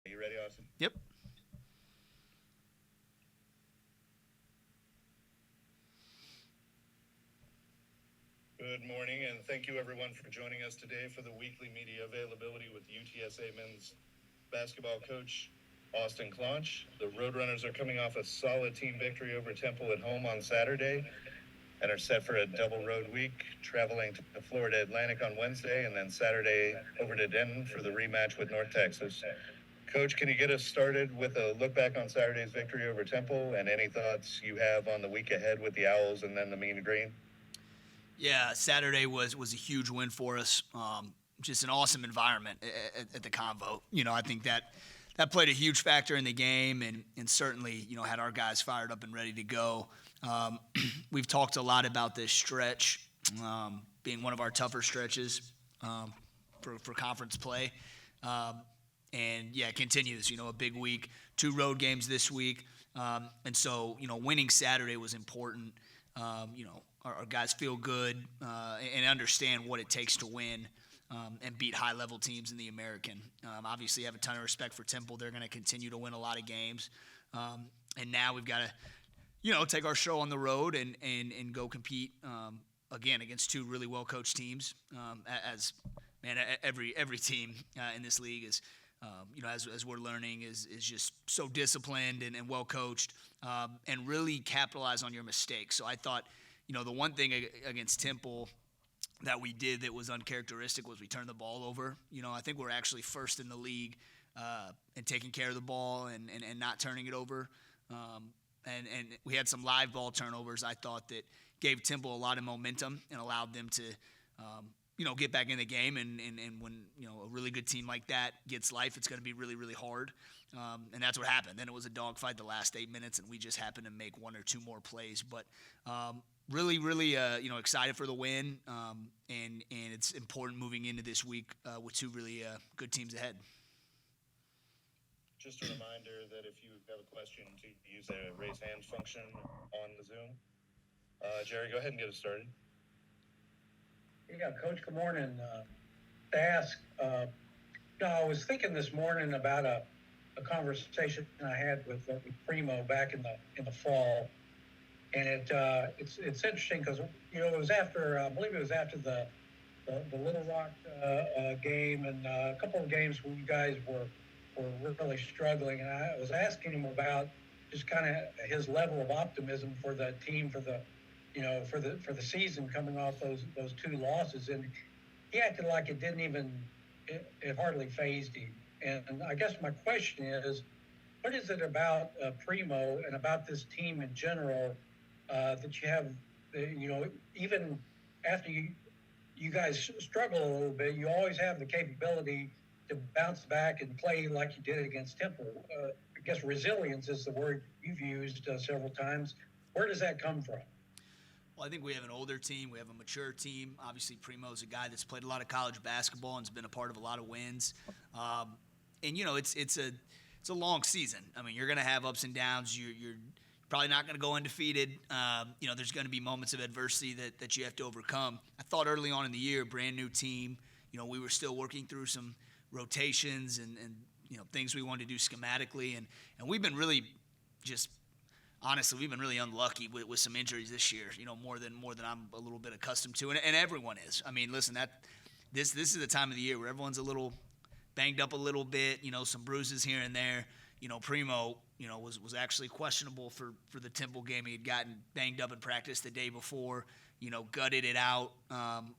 Are you ready, Austin? Yep. Good morning, and thank you everyone for joining us today for the weekly media availability with UTSA men's basketball coach Austin Claunch. The Roadrunners are coming off a solid team victory over Temple at home on Saturday and are set for a double road week, traveling to Florida Atlantic on Wednesday and then Saturday over to Denton for the rematch with North Texas. Coach, can you get us started with a look back on Saturday's victory over Temple and any thoughts you have on the week ahead with the Owls and then the Mean Green? Yeah, Saturday was a huge win for us. Just an awesome environment at the Convo. I think that played a huge factor in the game and certainly, had our guys fired up and ready to go. We've talked a lot about this stretch being one of our tougher stretches for conference play. And yeah, it continues, a big week, 2 road games this week. And so, winning Saturday was important. Our guys feel good and understand what it takes to win and beat high-level teams in the American. Obviously, have a ton of respect for Temple. They're going to continue to win a lot of games. And now we've got to, take our show on the road and go compete, again, against 2 really well-coached teams. Every team in this league is, as we're learning, is just so disciplined and well-coached and really capitalize on your mistakes. So I thought, the one thing against Temple that we did that was uncharacteristic was we turned the ball over. I think we're actually first in the league in taking care of the ball and not turning it over. And we had some live ball turnovers, I thought, that gave Temple a lot of momentum and allowed them to get back in the game. And when, a really good team like that gets life, it's going to be really, really hard. And that's what happened. Then it was a dogfight the last 8 minutes, and we just happened to make 1 or 2 more plays. But really, really, excited for the win. And it's important moving into this week with 2 really good teams ahead. Just a reminder that if you have a question, to use the raise hand function on the Zoom. Jerry, go ahead and get us started. Yeah, Coach, good morning. To ask, I was thinking this morning about a conversation I had with Primo back in the fall, and it's interesting because it was after, I believe it was after the Little Rock game and a couple of games where you guys were really struggling, and I was asking him about just kind of his level of optimism for the team for the season coming off those 2 losses, and he acted like it didn't even it hardly fazed him. And I guess my question is, what is it about Primo and about this team in general that you have, even after you guys struggle a little bit, you always have the capability to bounce back and play like you did against Temple. I guess resilience is the word you've used several times. Where does that come from? Well, I think we have an older team. We have a mature team. Obviously, Primo's a guy that's played a lot of college basketball and has been a part of a lot of wins. And it's a long season. I mean, you're going to have ups and downs. You're probably not going to go undefeated. There's going to be moments of adversity that you have to overcome. I thought early on in the year, brand new team. We were still working through some rotations and things we wanted to do schematically, and we've been really honestly, we've been really unlucky with some injuries this year, more than I'm a little bit accustomed to, and everyone is. I mean, listen, this is the time of the year where everyone's a little banged up a little bit, some bruises here and there. Primo, was actually questionable for the Temple game. He had gotten banged up in practice the day before, gutted it out,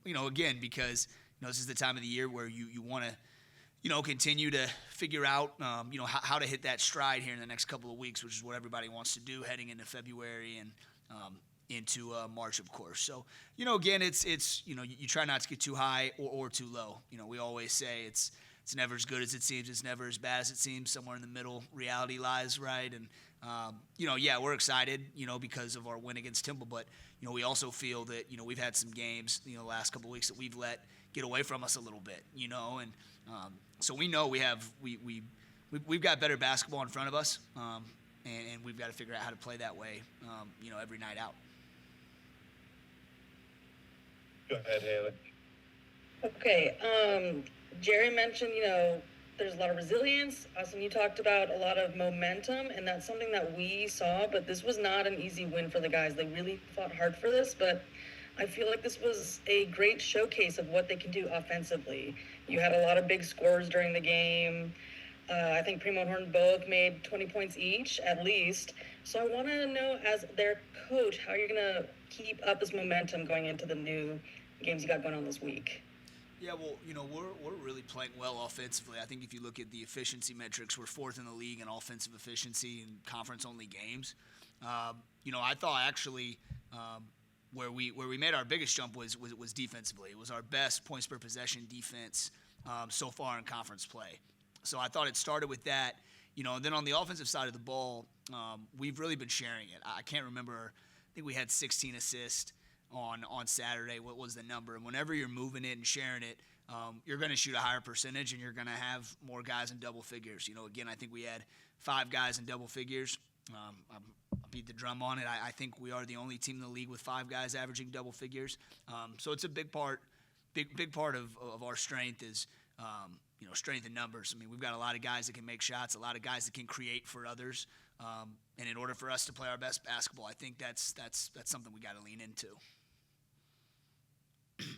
again, because, this is the time of the year where you want to, continue to figure out, how to hit that stride here in the next couple of weeks, which is what everybody wants to do heading into February and into March, of course. So, again, it's you try not to get too high or too low. We always say it's never as good as it seems. It's never as bad as it seems. Somewhere in the middle, reality lies, right? And, we're excited, because of our win against Temple. But, we also feel that, we've had some games, the last couple of weeks that we've let get away from us a little bit, and so we know we've got better basketball in front of us, and we've got to figure out how to play that way, every night out. Go ahead, Haley. Okay. Jerry mentioned, there's a lot of resilience. Austin, you talked about a lot of momentum, and that's something that we saw, but this was not an easy win for the guys. They really fought hard for this, but I feel like this was a great showcase of what they can do offensively. You had a lot of big scores during the game. I think Primo and Horton both made 20 points each, at least. So I want to know, as their coach, how you're going to keep up this momentum going into the new games you got going on this week. Yeah, well, we're really playing well offensively. I think if you look at the efficiency metrics, we're fourth in the league in offensive efficiency in conference-only games. I thought actually where we made our biggest jump was defensively. It was our best points per possession defense so far in conference play. So I thought it started with that, and then on the offensive side of the ball, we've really been sharing it. I can't remember. I think we had 16 assists on Saturday. What was the number? And whenever you're moving it and sharing it, you're going to shoot a higher percentage, and you're going to have more guys in double figures. Again, I think we had 5 guys in double figures. I beat the drum on it. I think we are the only team in the league with 5 guys averaging double figures. So it's a big part of our strength is strength in numbers. I mean, we've got a lot of guys that can make shots, a lot of guys that can create for others. And in order for us to play our best basketball, I think that's something we got to lean into.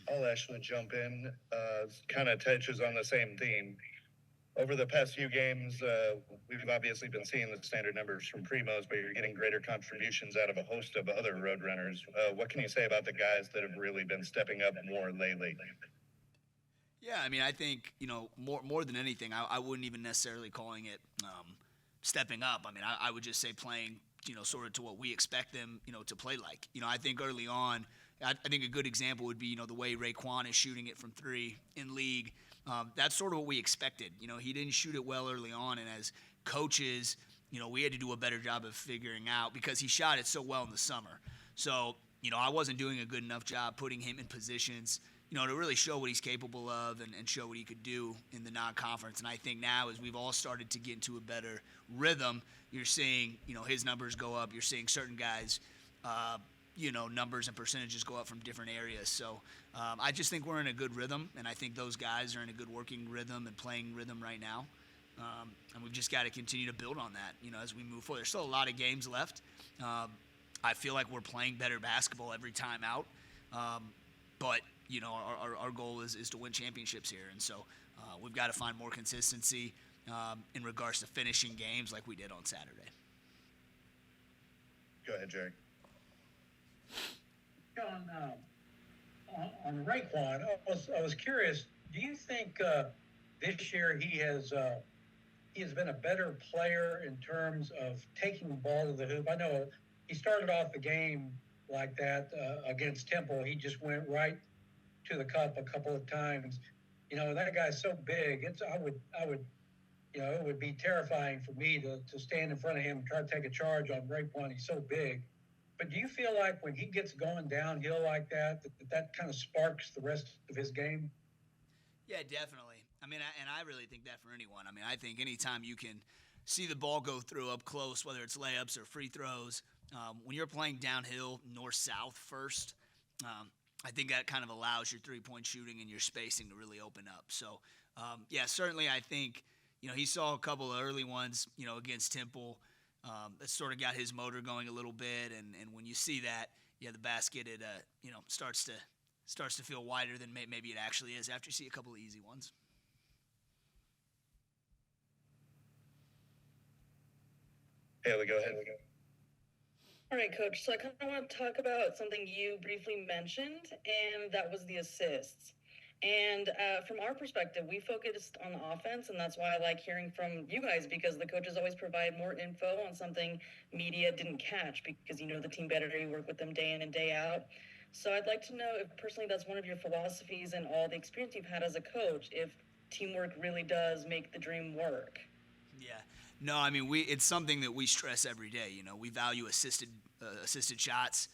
I'll actually jump in. Kind of touches on the same theme. Over the past few games, we've obviously been seeing the standard numbers from Primos, but you're getting greater contributions out of a host of other Roadrunners. What can you say about the guys that have really been stepping up more lately? Yeah, I mean, I think, more than anything, I wouldn't even necessarily calling it stepping up. I mean, I would just say playing, sort of to what we expect them, to play like. I think early on, I think a good example would be, the way Raekwon is shooting it from 3 in league. That's sort of what we expected. He didn't shoot it well early on, and as coaches, we had to do a better job of figuring out because he shot it so well in the summer. So, I wasn't doing a good enough job putting him in positions, to really show what he's capable of and show what he could do in the non-conference. And I think now as we've all started to get into a better rhythm, you're seeing, his numbers go up. You're seeing certain guys, numbers and percentages go up from different areas. So I just think we're in a good rhythm, and I think those guys are in a good working rhythm and playing rhythm right now. And we've just got to continue to build on that, as we move forward. There's still a lot of games left. I feel like we're playing better basketball every time out. But our goal is to win championships here. And so we've got to find more consistency in regards to finishing games like we did on Saturday. Go ahead, Jerry. On Raekwon, I was curious, do you think this year he has been a better player in terms of taking the ball to the hoop? I know he started off the game like that against Temple. He just went right to the cup a couple of times. That guy's so big. It would be terrifying for me to stand in front of him and try to take a charge on Raekwon. He's so big. But do you feel like when he gets going downhill like that kind of sparks the rest of his game? Yeah, definitely. I mean, and I really think that for anyone. I mean, I think anytime you can see the ball go through up close, whether it's layups or free throws, when you're playing downhill, north-south first, I think that kind of allows your three-point shooting and your spacing to really open up. So, certainly I think, he saw a couple of early ones, against Temple. That sort of got his motor going a little bit, and when you see that, the basket it starts to feel wider than maybe it actually is after you see a couple of easy ones. Haley, go ahead. All right, Coach. So I kind of want to talk about something you briefly mentioned, and that was the assists. And from our perspective, we focused on the offense, and that's why I like hearing from you guys, because the coaches always provide more info on something media didn't catch, because you know the team better, you work with them day in and day out. So I'd like to know if personally that's one of your philosophies and all the experience you've had as a coach, if teamwork really does make the dream work. Yeah. No, I mean, it's something that we stress every day. We value assisted shots,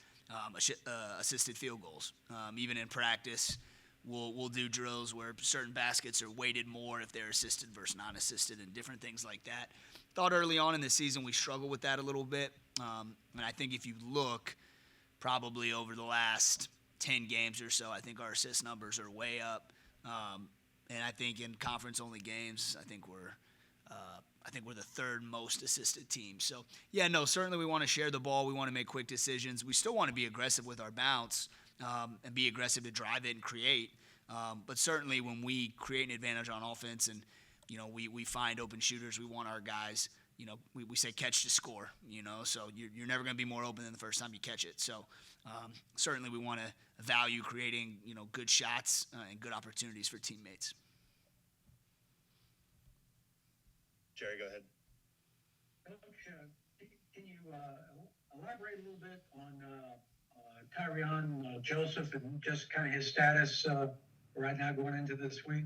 assisted field goals. Even in practice, we'll do drills where certain baskets are weighted more if they're assisted versus non-assisted and different things like that. Thought early on in the season we struggled with that a little bit. And I think if you look probably over the last 10 games or so, I think our assist numbers are way up. And I think in conference-only games, I think we're the third most assisted team. So, yeah, no, certainly we want to share the ball. We want to make quick decisions. We still want to be aggressive with our bounce and be aggressive to drive it and create. But certainly when we create an advantage on offense and, we find open shooters, we want our guys, we say catch to score, so you're never going to be more open than the first time you catch it. So certainly we want to value creating, good shots and good opportunities for teammates. Jerry, go ahead. Coach, can you elaborate a little bit on Tyrion Joseph and just kind of his status right now going into this week?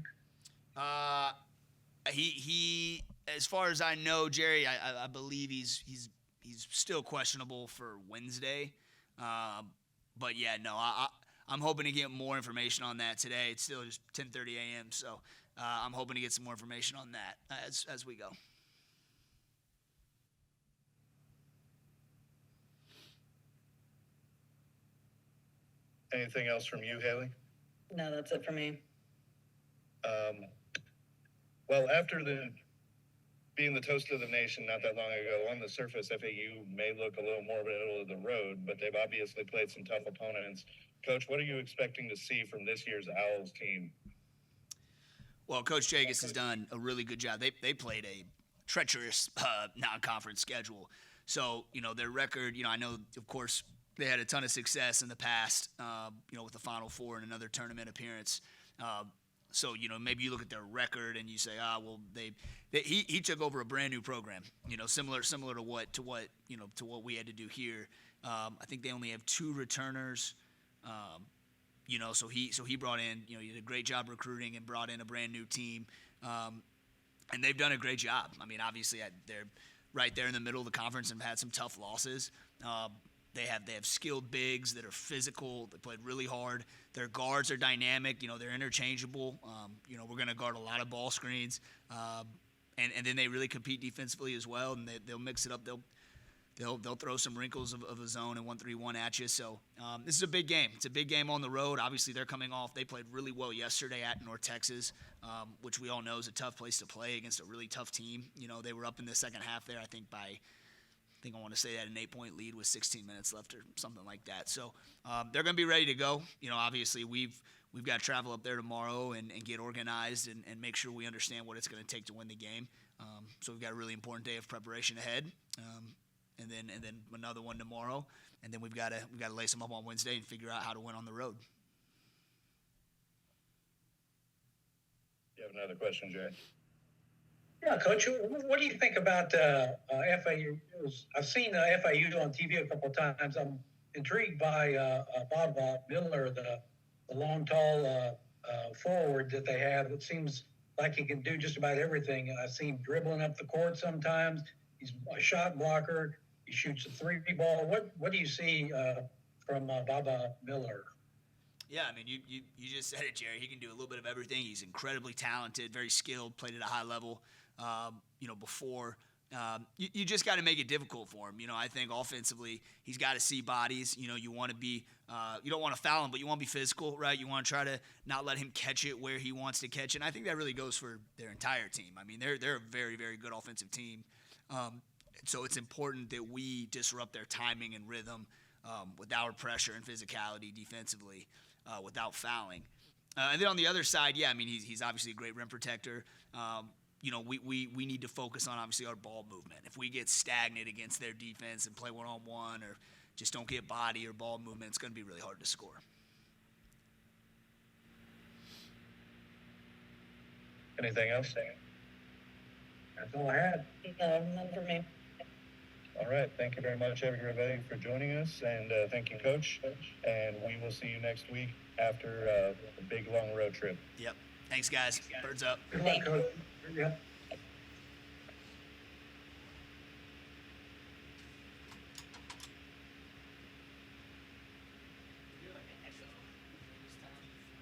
He as far as I know, Jerry, I believe he's still questionable for Wednesday. But yeah, no, I'm hoping to get more information on that today. It's still just 10:30 a.m. So I'm hoping to get some more information on that as we go. Anything else from you, Haley? No, that's it for me. Well, after being the toast of the nation not that long ago, on the surface, FAU may look a little more middle of the road, but they've obviously played some tough opponents. Coach, what are you expecting to see from this year's Owls team? Well, Coach Jagus has done a really good job. They played a treacherous non-conference schedule. So, their record, I know, of course, they had a ton of success in the past, with the Final Four and another tournament appearance. So, maybe you look at their record and you say, he took over a brand new program, similar to what we had to do here. I think they only have 2 returners. So he brought in, he did a great job recruiting and brought in a brand new team. And they've done a great job. I mean, obviously they're right there in the middle of the conference and have had some tough losses. They have skilled bigs that are physical. They played really hard. Their guards are dynamic. They're interchangeable. We're going to guard a lot of ball screens. And then they really compete defensively as well. And they'll mix it up. They'll throw some wrinkles of a zone and 1-3-1 at you. So this is a big game. It's a big game on the road. Obviously, they're coming off. They played really well yesterday at North Texas, which we all know is a tough place to play against a really tough team. They were up in the second half there, I want to say that an 8-point lead with 16 minutes left or something like that. So they're going to be ready to go. Obviously we've got to travel up there tomorrow and get organized and make sure we understand what it's going to take to win the game. So we've got a really important day of preparation ahead, and then another one tomorrow, and then we've got to lace them up on Wednesday and figure out how to win on the road. You have another question, Jerry? Yeah, Coach, what do you think about FAU? I've seen FAU on TV a couple of times. I'm intrigued by Bob Miller, the long, tall forward that they have. It seems like he can do just about everything. I've seen dribbling up the court sometimes. He's a shot blocker. He shoots a 3-ball. What do you see from Bob Miller? Yeah, I mean, you just said it, Jerry. He can do a little bit of everything. He's incredibly talented, very skilled, played at a high level. Before. You just got to make it difficult for him. I think offensively, he's got to see bodies. You want to be, you don't want to foul him, but you want to be physical, right? You want to try to not let him catch it where he wants to catch it. And I think that really goes for their entire team. I mean, they're a very, very good offensive team. So it's important that we disrupt their timing and rhythm without pressure and physicality defensively, without fouling. And then on the other side, yeah, I mean, he's obviously a great rim protector. We need to focus on, obviously, our ball movement. If we get stagnant against their defense and play one-on-one or just don't get body or ball movement, it's going to be really hard to score. Anything else? That's all I had. No, none for me. All right. Thank you very much, everybody, for joining us. And thank you, Coach. And we will see you next week after a big, long road trip. Yep. Thanks, guys. Birds up. Good luck, Coach. Yeah.